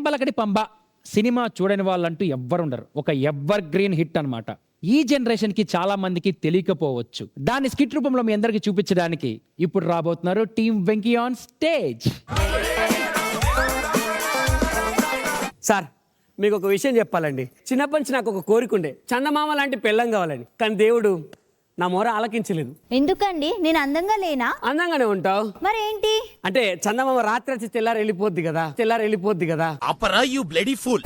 పంబలకడి Pamba cinema చూడని వాళ్ళంటూ ఎవ్వరుండరు. ఒక ever green hit అన్నమాట. ఈ జనరేషన్ కి చాలా మందికి తెలియకపోవచ్చు. దాన్ని స్కిట్ రూపంలో మీ అందరికి చూపించడానికి ఇప్పుడు రాబోతున్నారు team Venky on stage. Sir మీకు ఒక విషయం చెప్పాలండి. చిన్నప్పటి నుంచి నాకు ఒక కోరిక ఉండే, చందమామ లాంటి పెళ్ళం కావాలని. కానీ దేవుడు నా మొర ఆలకించలేదు. ఎందుకండి? నేను అందంగా లేనా? అందంగానే ఉంటావు. మరేంటి? అంటే చందమామ రాత్రి వచ్చి తెల్లారి వెళ్ళిపోద్ది కదా. అపరా యు బ్లడీ ఫూల్.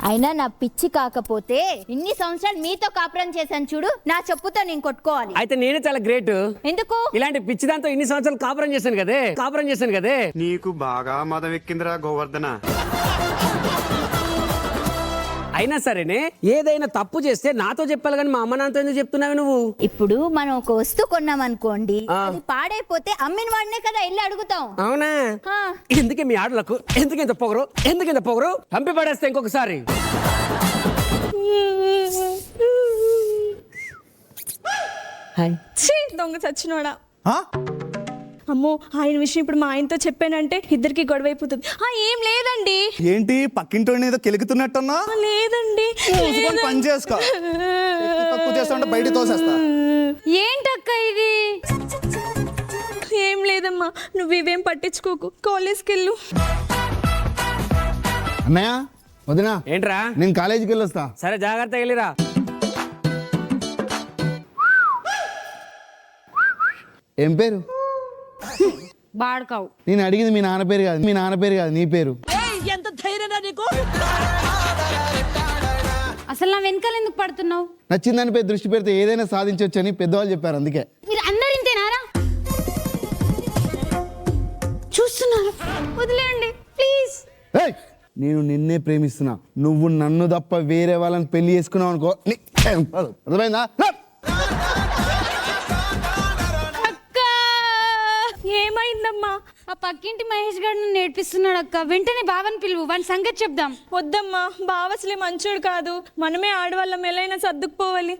అయినా నా పిచ్చి కాకపోతే ఇన్ని సంవత్సరాలు మీతో కాపురం చేశాను చూడు, నా చెప్పుతో నేను కొట్టుకోవాలి. అయితే నేనే చాలా గ్రేట్. ఎందుకు? ఇలాంటి పిచ్చి దాంతో ఇన్ని సంవత్సరాలు కాపురం చేశాను కదే. నీకు బాగా మదం ఎక్కిందిరా గోవర్ధన. అయినా సరేనే, ఏదైనా తప్పు చేస్తే నాతో చెప్పాలి కానీ మా అమ్మ నాన్నతో ఎందుకు చెప్తున్నావు నువ్వు? ఇప్పుడు మనం ఒక వస్తువు కొన్నాం అనుకోండి, అది పాడైపోతే అమ్మిన వాడినే కదా వెళ్ళి అడుగుతాం. అవునా? ఎందుకే మీ ఆడలకు ఎందుకంత పొగరు పంపి పడేస్తే ఇంకొకసారి. దొంగ చచ్చినోడా. అమ్మో, ఆయన విషయం ఇప్పుడు మా ఆయనతో చెప్పానంటే ఇద్దరికి గొడవ అయిపోతుంది. ఏం లేదండి. ఏంటి పక్కింటి ఏదో కెలుకుతున్నట్టున్నా? లేదండి. పని చేసుకో, తక్కువ చేస్తా బయట తోసేస్తా. ఏంటక్క ఇది? ఏం లేదమ్మా, నువ్వు ఇవేం పట్టించుకోకు, కాలేజ్కి వెళ్ళు. అన్నయ్య వదినా, ఏంట్రా? నేను కాలేజీకి వెళ్ళొస్తా. సరే జాగ్రత్త వెళ్ళిరా. ఏం పేరు? బాడకావు. నేను అడిగింది మీ నాన్న పేరు కాదు నీ పేరు. ఎంత ధైర్యం నీకు? అసలు నా వెనకాల ఎందుకు పడుతున్నావు? నచ్చిన దానిపై దృష్టి పెడితే ఏదైనా సాధించవచ్చు అని పెద్దవాళ్ళు చెప్పారు, అందుకే. మీరు అందరు ఇంతేనారా? చూస్తున్నారు, వదిలేయండి ప్లీజ్. నేను నిన్నే ప్రేమిస్తున్నా, నువ్వు నన్ను తప్ప వేరే వాళ్ళని పెళ్లి చేసుకున్నావు అనుకో. అర్థమైందా? ఏమైందమ్మా? ఆ పక్కింటి మహేష్ గారిని నేర్పిస్తున్నాడు అక్క. వెంటనే బావని పిలువు, వాని సంగతి చెప్దాం. వద్దమ్మా, బావ అసలే మంచోడు కాదు. మనమే ఆడవాళ్ళం ఎలా సర్దుకుపోవాలి.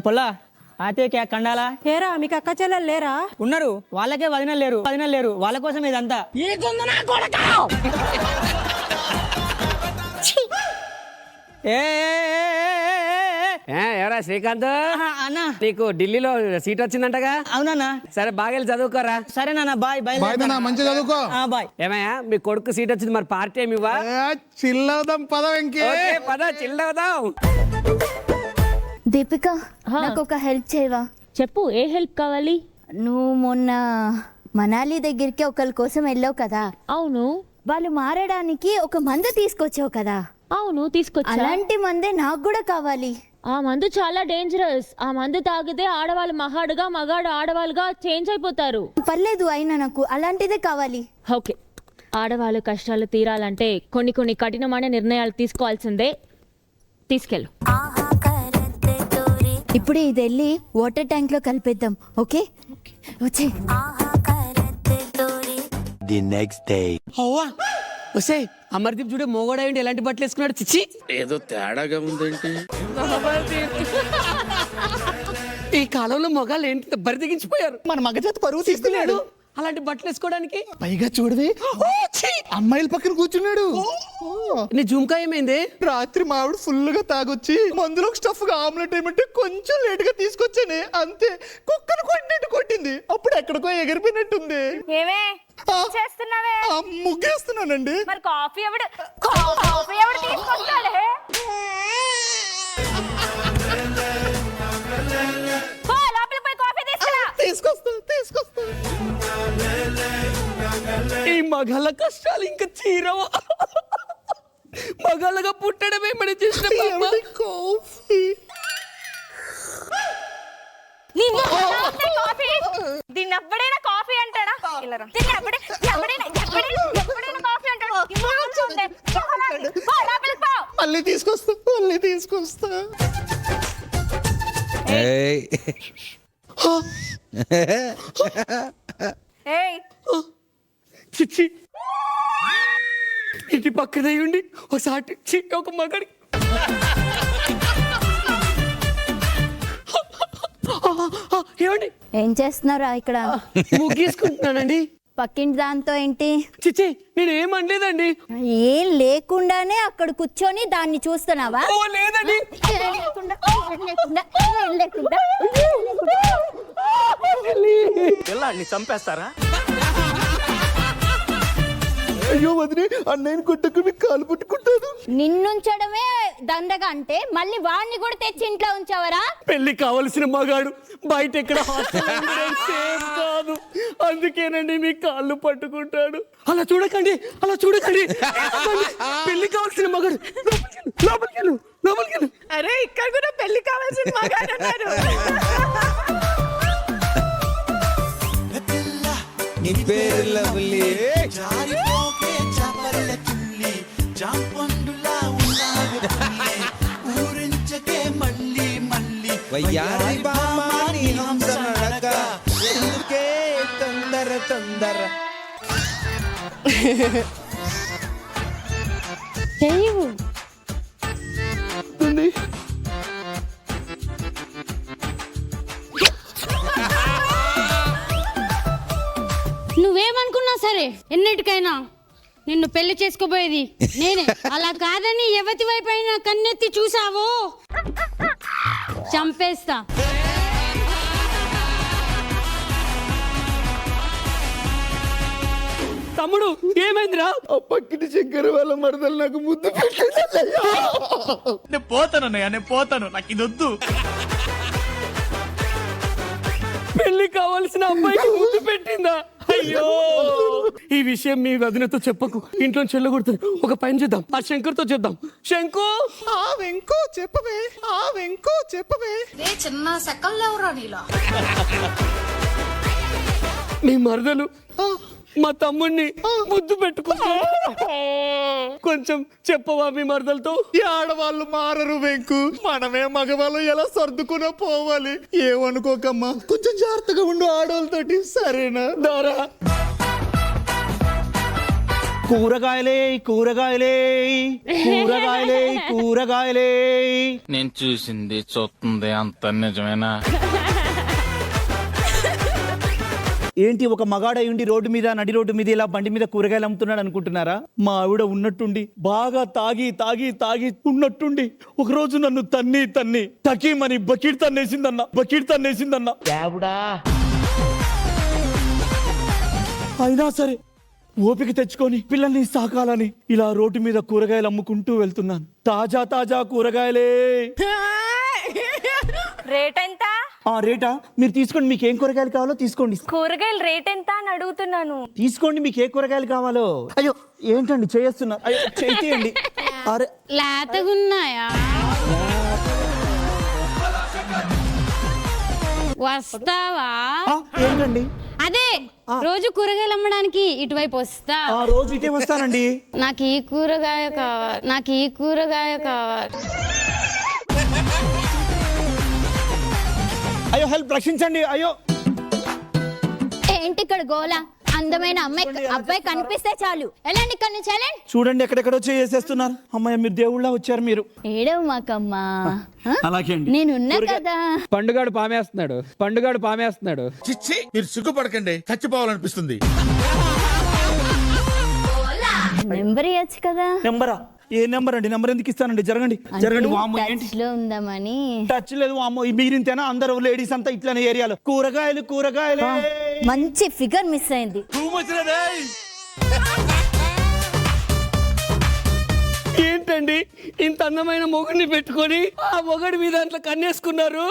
పొల్లా ఆతే క్యా కండాలా? ఏరా, మీకు అక్క చెల్లెలు లేరా? ఉన్నారు, వాళ్ళకే వదిన లేరు. వాళ్ళ కోసం ఇదంతా. ఎవరా శ్రీకాంత్ అన్న, నీకు ఢిల్లీలో సీట్ వచ్చిందంటగా? అవునన్నా. సరే బాగా వెళ్ళి చదువుకోరా. సరే నాన్న, బాయ్. మంచి చదువుకో. బాయ్. ఏమయ్యా, మీ కొడుకు సీట్ వచ్చింది, మరి పార్టీ ఏమి ఇవ్వా? చిల్లవుదాం పద వెంకీ. పద చిల్లవుదాం. దీపిక, నాకు ఒక హెల్ప్ చేయవా? చెప్పు, ఏ హెల్ప్ కావాలి? నువ్వు మొన్న మనాలి దగ్గరికి ఒకరి కోసం వెళ్ళావు కదా. అవును. వాళ్ళు మారడానికి ఒక మందు తీసుకొచ్చావు కదా. అవును, తీసుకొచ్చా. అలాంటి మందే నాకు కూడా కావాలి. ఆ మందు చాలా డేంజరస్. ఆ మందు తాగితే ఆడవాళ్ళు మగాడు ఆడవాళ్ళుగా చేంజ్ అయిపోతారు. పర్లేదు, అయినా నాకు అలాంటిదే కావాలి. ఓకే, ఆడవాళ్ళు కష్టాలు తీరాలంటే కొన్ని కఠినమైన నిర్ణయాలు తీసుకోవాల్సిందే. తీసుకెళ్ళు. ఇప్పుడు ఇది వెళ్ళి వాటర్ ట్యాంక్ లో కలిపేద్దాం. ఓకే, వచ్చే. The next day. వస్తే అమర్దీప్ చూడే మోగోడేంటి ఎలాంటి బట్టలు వేసుకున్నాడు? చిచ్చి, ఏదో తేడాగా ఉందేంటి? ఈ కాలంలో మొగాళ్ళు ఏంటి బరిదగించిపోయారు. మన మగజాతి పరువు తీసుకున్నాడు అలాంటి బట్టలు వేసుకోవడానికి. పైగా చూడవే, అమ్మాయిల పక్కన కూర్చున్నాడు. నీ జుంకా ఏమైంది? రాత్రి మావిడ ఫుల్ గా తాగొచ్చి మందులో స్టఫ్ గా ఆమ్లెట్ ఏమంటే కొంచెం లేట్ గా తీసుకొచ్చానే, అంతే కుక్కను కొట్టినట్టు కొట్టింది. అప్పుడు ఎక్కడికో ఎగిరిపోయినట్టుంది. చేస్తున్నావే? ముగ్గేస్తున్నానండి. మరి కాఫీ ఎవడు తీసుకొస్తాడే? తీసుకొస్తా. ఈ మగాళ్ళ కష్టాలు ఇంకా తీరవా? మగాళ్ళగా పుట్టడమే మనం చేసిన కాఫీ. దీన్ని ఎప్పుడైనా కాఫీ అంటాడా? మళ్ళీ తీసుకొస్తా. చిచ్చి, ఇంటి పక్కనే ఉండి ఒకసారి ఒక మగడి ఏమండి ఏం చేస్తున్నారా ఇక్కడ? ముగ్గేసుకుంటున్నానండి. పక్కింటి దాంతో ఏంటి? చిచ్చి నేను ఏం అనలేదండి. ఏం లేకుండానే అక్కడ కూర్చొని దాన్ని చూస్తున్నావా? ఓ లేదండి. ఏం లేకుండా, ఏం లేకుండా, ఏం లేకుండా. పిల్లాడిని చంపేస్తారా? అయ్యో వదిలి అన్నయ్యని కొట్టకు మీకు కాలు పట్టుకుంటాను. నిన్నుంచడమే దండగా అంటే మళ్ళీ వాడిని కూడా తెచ్చి ఇంట్లో ఉంచావరా? పెళ్లి కావలసిన మగాడు బయట ఎక్కడ హాస్టల్లో ఉండడం సేఫ్ కాదు. అందుకేనండి మీ కాళ్ళు పట్టుకుంటాడు. అలా చూడకండి, అలా చూడకండి. పెళ్లి కావాల్సిన మగాడు లోపలికి వెళ్ళు, లోపలికి వెళ్ళు. అరే ఇక్కడ కూడా పెళ్లి కావాల్సిన మగాడు ఉన్నారు. నీ పేరు లవ్లీ జారిపోకే చపల చుల్లి జాంపండులా ఉన్నావు పుల్లి ఊరించకే మళ్ళీ మళ్ళీ వయ్యారి బామా నీ హంస నడక ఎందుకే తొందర తొందర చెయ్యవు. నువ్వేమనుకున్నా సరే ఎన్నిటికైనా నిన్ను పెళ్లి చేసుకోబోయేది నేనే. అలా కాదని ఎవతి వైపు అయినా కన్నెత్తి చూసావో చంపేస్తా. తమ్ముడు ఏమైందిరా? ఆ పక్కింటి శంకర్ వాళ్ళ మరదలు నాకు ముద్దు పెట్టింది. నేను పోతానన్నయ్య, నేను పోతాను, నాకు ఇది వద్దు. పెళ్లి కావాల్సిన అమ్మాయికి ముద్దు పెట్టిందా? అయ్యో ఈ విషయం మీ వదినతో చెప్పకు, ఇంట్లో చెల్లగొడుతుంది. ఒక పని చేద్దాం, ఆ శంకర్తో చెప్దాం. శంకు ఆ వెంకో చెప్పవే, ఆ వెంకో చెప్పవే. చిన్న సెకల్లో నీలా మీ మరదలు మా తమ్ముడిని ముద్దు పెట్టుకుంటా. కొంచెం చెప్పవా మీ మరదలతో? ఈ ఆడవాళ్ళు మారరు వెంకు, మనమే మగవాళ్ళు ఎలా సర్దుకున్నా పోవాలి. ఏమనుకోకమ్మా, కొంచెం జాగ్రత్తగా ఉండు ఆడవాళ్ళతోటి, సరేనా? దారా కూరగాయలే కూరగాయలే కూరగాయలే కూరగాయలే. నేను చూసింది చూస్తుంది అంత నిజమేనా? ఏంటి ఒక మగాడై ఉండి రోడ్డు మీద నడి రోడ్డు మీద ఇలా బండి మీద కూరగాయలు అమ్ముతున్నాడు అనుకుంటున్నారా? మా ఆవిడ ఉన్నట్టుండి బాగా తాగి తాగి తాగి ఉన్నట్టుండి ఒక రోజు నన్ను తన్ని తన్ని టకీమని బకెట్ తన్నేసిందన్న. అయినా సరే ఓపిక తెచ్చుకొని పిల్లల్ని సాకాలని ఇలా రోడ్డు మీద కూరగాయలు అమ్ముకుంటూ వెళ్తున్నాను. తాజా తాజా కూరగాయలే. రేట్ ఎంత? రేటా? మీరు తీసుకోండి, మీకు ఏం కూరగాయలు కావాలో తీసుకోండి. కూరగాయలు రేట్ ఎంత అని అడుగుతున్నాను. తీసుకోండి, మీకు ఏ కూరగాయలు కావాలో. అయ్యో ఏంటండి చేస్తున్నా? అయ్యో చేయండి. అరే లేతగున్నాయా? వస్తావా? ఏంటండి? అదే రోజు కూరగాయలు అమ్మడానికి ఇటువైపు వస్తా. రోజు ఇటే వస్తానండి. నాకు ఈ కూరగాయ కావాలి. అయ్యో హెల్ప్ రక్షించండి. అయ్యో ఏంటి ఇక్కడ గోల? అందమైన అబ్బాయి కనిపిస్తే చాలు ఎలాంటి ఇక్కడ నుంచి వెళ్ళండి. చూడండి ఎక్కడెక్కడో చేసేస్తున్నారు. అమ్మాయి మీరు దేవుళ్ళ వచ్చారు మీరు. ఏడవు మాకమ్మా, అలాగే అండి. నేనున్నా కదా. పండుగాడు పామేస్తున్నాడు. చిచ్చి మీరు సిగ్గుపడకండి, చచ్చిపోవాలనిపిస్తుంది. నెంబర్ ఇవ్వచ్చు కదా. నెంబరా? ఏ నెంబర్ అండి? నెంబర్ ఎందుకు ఇస్తానండి? జరగండి. వామ్మో ఏంటి టచ్ లో ఉందామని. టచ్ లేదు వామ్మో. మీరింతేనా? అందరూ లేడీస్ అంతా ఇట్లనే ఏరియాలో కూరగాయలు. మంచి ఫిగర్ మిస్ అయింది. ఏంటండి ఇంత అందమైన మొగుడిని పెట్టుకొని ఆ మొగడి మీద అట్లా కన్నేసుకున్నారు?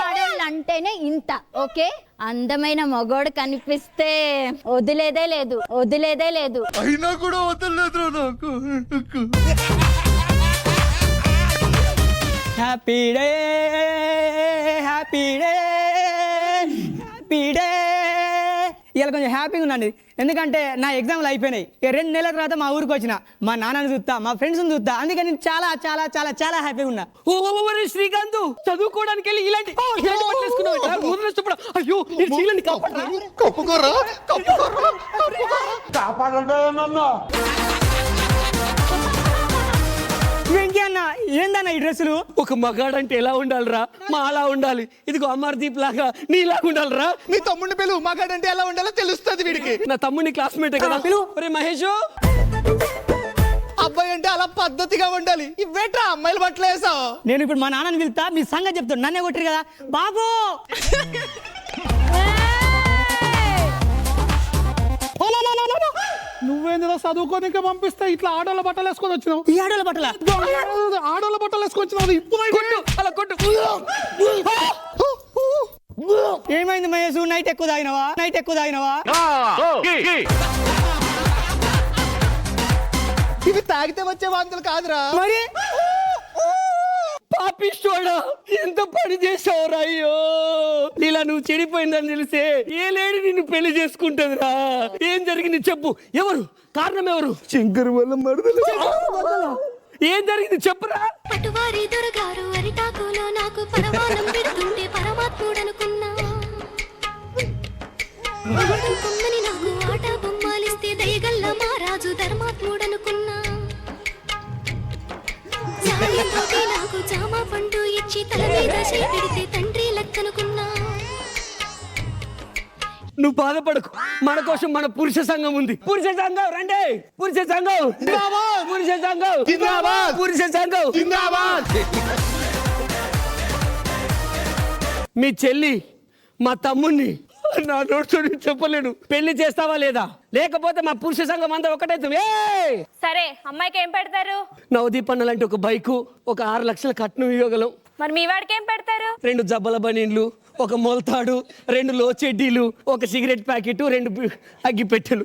ఆడవాళ్ళు అంటేనే ఇంత ఓకే. అందమైన మగోడు కనిపిస్తే వదిలేదే లేదు. అయినా కూడా వదలలేదు నాకు. Happy day happy day happy day. ఇవాళ కొంచెం హ్యాపీగా ఉందండి, ఎందుకంటే నా ఎగ్జామ్లు అయిపోయినాయి. 2 నెలల తర్వాత మా ఊరికి వచ్చిన, మా నాన్నని చూస్తా, మా ఫ్రెండ్స్ని చూస్తా. అందుకని నేను చాలా చాలా చాలా చాలా హ్యాపీగా ఉన్నా. ఓ శ్రీకాంత్ చదువుకోవడానికి వెళ్ళి ఇలాంటి అయ్యో కప్పుకోరా. వెంకీ అన్న ఏందన్న ఈ డ్రెస్సులు? ఒక మగాడంటే ఎలా ఉండాలిరా? మా అలా ఉండాలి. ఇదిగో అమర్దీప్ లాగా నీలాగా ఉండాలిరా. మీ తమ్ముడిని పిలువు, మగాడంటే ఎలా ఉండాలో తెలుస్తుంది వీడికి. నా తమ్ముని క్లాస్మేట్ కదా. ఒరే మహేష్, అబ్బాయి అంటే అలా పద్ధతిగా ఉండాలి. ఇవేట్రా అమ్మాయిలు బట్టలు వేసావు? నేను ఇప్పుడు మా నాన్నని పిలుస్తా, మీ సంగతి చెప్తాను. నన్నే కొట్టరు కదా బాబు. నువ్వేందులో చదువుకోనికే పంపిస్తే ఇట్లా ఆడోళ్ళ బట్టలు వేసుకొని వచ్చినావు. ఈ ఆడోళ్ళ బట్టల ఆడోళ్ళ బట్టలు వేసుకొని వచ్చినావు. ఇప్పుడు అలా కొట్టు. ఏమైంది మహేష్? నైట్ ఎక్కువ తాగినవా? ఇవి తాగితే వచ్చే వాంతులు కాదురా. మరి పాపిస్తోడా, ఎంత పని చేసావురా? అయ్యో, ఇలా నువ్వు చెడిపోయిందని తెలిసే ఏ లేడి నిన్ను పెళ్లి చేసుకుంటదిరా? ఏం జరిగింది చెప్పు. ఎవరు కారణం? ఎవరు? శంకర్ వల్ల మరదలు. ఏం జరిగింది చెప్పురా. పటువారి దొరగారు అరిటాకులో నాకు పరమానం పెడుతుంటే పరమాత్ముడనుకున్నా. కొమ్మని నాకు ఆట బొమ్మాలిస్తే దయగల్ల మహారాజు ధర్మాత్ముడనుకున్నా. సాయంతోటి నాకు జామ పండు ఇచ్చి తల మీద చేయి పెడితే తండ్రి లెక్కనుకున్నా. నువ్వు బాధపడకు, మన కోసం మన పురుష సంఘం ఉంది. పురుష సంఘం రండి. పురుష సంఘం జిందాబాద్. పురుష సంఘం జిందాబాద్. పురుష సంఘం జిందాబాద్. మీ చెల్లి మా తమ్ముణ్ణి నా నోట్తో చెప్పలేను. పెళ్లి చేస్తావా లేదా? లేకపోతే మా పురుష సంఘం అంతా ఒకటైతే. సరే, అమ్మాయికి ఏం పెడతారు? నవదీప్ అన్నలాంటి ఒక బైకు, ఒక 6 లక్షల కట్నం ఇవ్వగలం. మరి మీ వాడికి ఏం పెడతారు? 2 జబ్బల బనీన్లు, ఒక మొలతాడు, 2 లో చెడ్డీలు, ఒక సిగరెట్ ప్యాకెట్, 2 అగ్గిపెట్టెలు.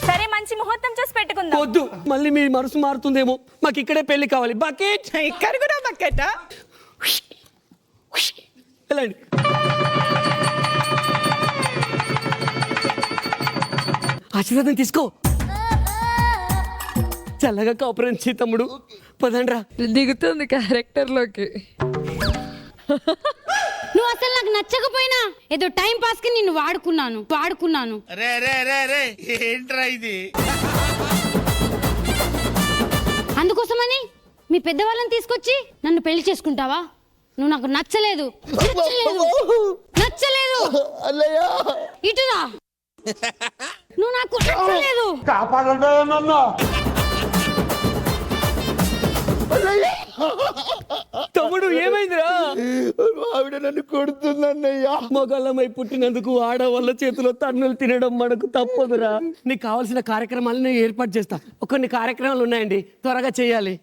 సరే, మంచి ముహూర్తం చూసి పెట్టుకుందాం. వద్దు, మళ్ళీ మీ మనసు మారుతుందేమో. మాకు ఇక్కడే పెళ్లి కావాలి. బకెట్ ఇక్కడ కూడా బకెట్. వెళ్ళండి. ఆశీర్వాదం తీసుకో. చల్లగా కాపురం చే తమ్ముడు. పదండ్రా. దిగుతుంది క్యారెక్టర్ లోకి. నువ్వు అసలు నాకు నచ్చకపోయినా ఏదో టైం పాస్ కి నిన్ను వాడుకున్నాను. ఏంట్రా ఇది? అందుకోసమని మీ పెద్దవాళ్ళని తీసుకొచ్చి నన్ను పెళ్లి చేసుకుంటావా? నువ్వు నాకు నచ్చలేదు. ఇటుదా, నువ్వు నాకు నచ్చలేదు. తమ్ముడు ఏమైందిరా? ఆవిడ నన్ను కొడుతుందన్నయ్యా. మగళ్ళమై పుట్టినందుకు ఆడవాళ్ళ చేతిలో తన్నులు తినడం మనకు తప్పదురా. నీకు కావాల్సిన కార్యక్రమాలను ఏర్పాటు చేస్తా. కొన్ని కార్యక్రమాలు ఉన్నాయండి, త్వరగా చేయాలి.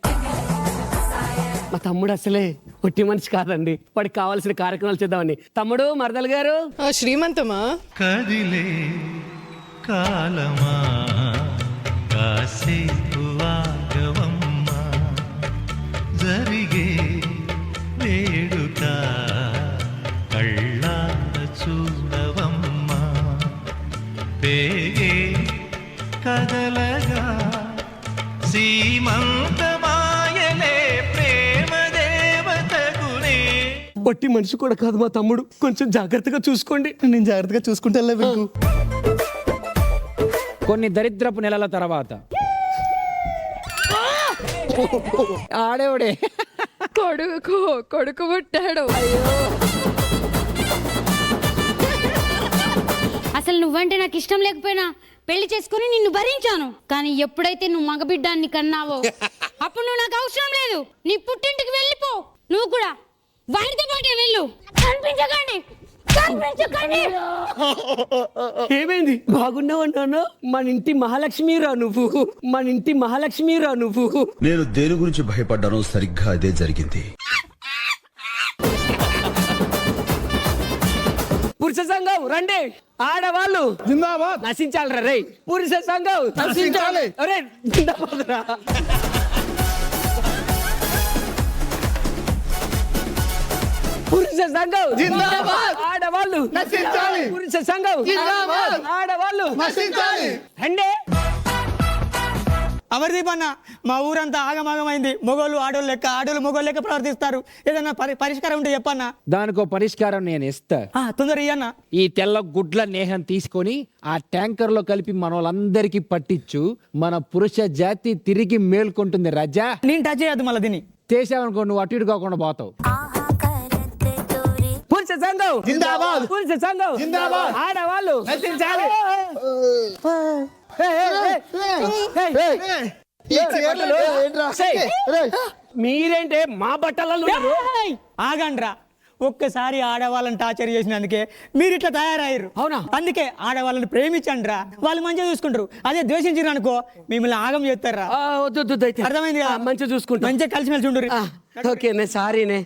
మా తమ్ముడు అసలే ఒట్టి మనిషి కాదండి. వాడికి కావాల్సిన కార్యక్రమాలు చేద్దామని. తమ్ముడు, మరదలు గారు. శ్రీమంతమా? కదిలే కాలమా కాసేపు ఆగవమ్మా, జరిగే వేడుక కళ్ళార చూడవమ్మా, పేగే కదలగా సీమంతమాయలే ప్రేమ దేవతగునే. ఒట్టి మనిషి కూడా కాదు మా తమ్ముడు. కొంచెం జాగ్రత్తగా చూసుకోండి. నేను జాగ్రత్తగా చూసుకుంటా. కొన్ని దరిద్రపు నెలల తర్వాత ఆడేవుడే కొడుకు పుట్టాడు. అసలు నువ్వంటే నాకు ఇష్టం లేకపోయినా పెళ్లి చేసుకుని నిన్ను భరించాను. కానీ ఎప్పుడైతే నువ్వు మగబిడ్డాన్ని కన్నావో అప్పుడు నువ్వు నాకు అవసరం లేదు. నీ పుట్టింటికి వెళ్ళిపో. నువ్వు కూడా వాడితో పాటే వెళ్ళు. కనిపించకండి. ఏమైంది? బాగున్నావు అన్నా? మన ఇంటి మహాలక్ష్మిరా నువ్వు. నేను దేని గురించి భయపడ్డానో సరిగ్గా అదే జరిగింది. పురుష సంఘం రండి. ఆడవాళ్ళు జిందాబాద్. నశించాలి రే. పురుష సంఘం నశించాలి. అరే జిందాబాద్ రా. పురుష సంఘం జిందాబాద్. ఆడవాళ్ళు నశించాలి. పురుష సంఘం జిందాబాద్. ఆడవాళ్ళు నశించాలి. రండి. అమర్దీప్ అన్న మా ఊరంతా ఆగమాగమైంది. మొగోళ్ళు ఆడోళ్ళు లెక్క, ఆడోళ్ళు మొగోళ్ళు లెక్క ప్రవర్తిస్తారు. ఏదన్నా పరిష్కారం ఉంటే చెప్పన్నా. దానికో పరిష్కారం నేను ఇస్తా. తొందర ఇయ్యన్నా. ఈ తెల్ల గుడ్ల నేహం తీసుకొని ఆ ట్యాంకర్ లో కలిపి మన వాళ్ళందరికీ పట్టించు. మన పురుష జాతి తిరిగి మేల్కొంటుంది రాజా. నేను టచ్ చేయద్దు మళ్ళీ దీన్ని. చేసావనుకో నువ్వు అటు ఇటు కాకుండా పోతావు. పురుష సంఘం జిందాబాద్, పురుష సంఘం జిందాబాద్, ఆడవాళ్ళు నశించాలి. మీరేంటే మా బట్టలలో ఉన్నారు? ఆగండ్రా, ఒక్కసారి ఆడవాళ్ళని టార్చర్ చేసినందుకే మీరు ఇట్లా తయారయ్యారు. అవునా? అందుకే ఆడవాళ్ళని ప్రేమించండి రా, వాళ్ళు మంచిగా చూసుకుంటారు. అదే ద్వేషించారు అనుకో మిమ్మల్ని ఆగం చేస్తారా. వద్దు అయితే అర్థమైంది కదా? మంచిగా చూసుకుంటా. మంచిగా కలిసిమెలిసి ఉండరు. ఓకే నే సారీనే.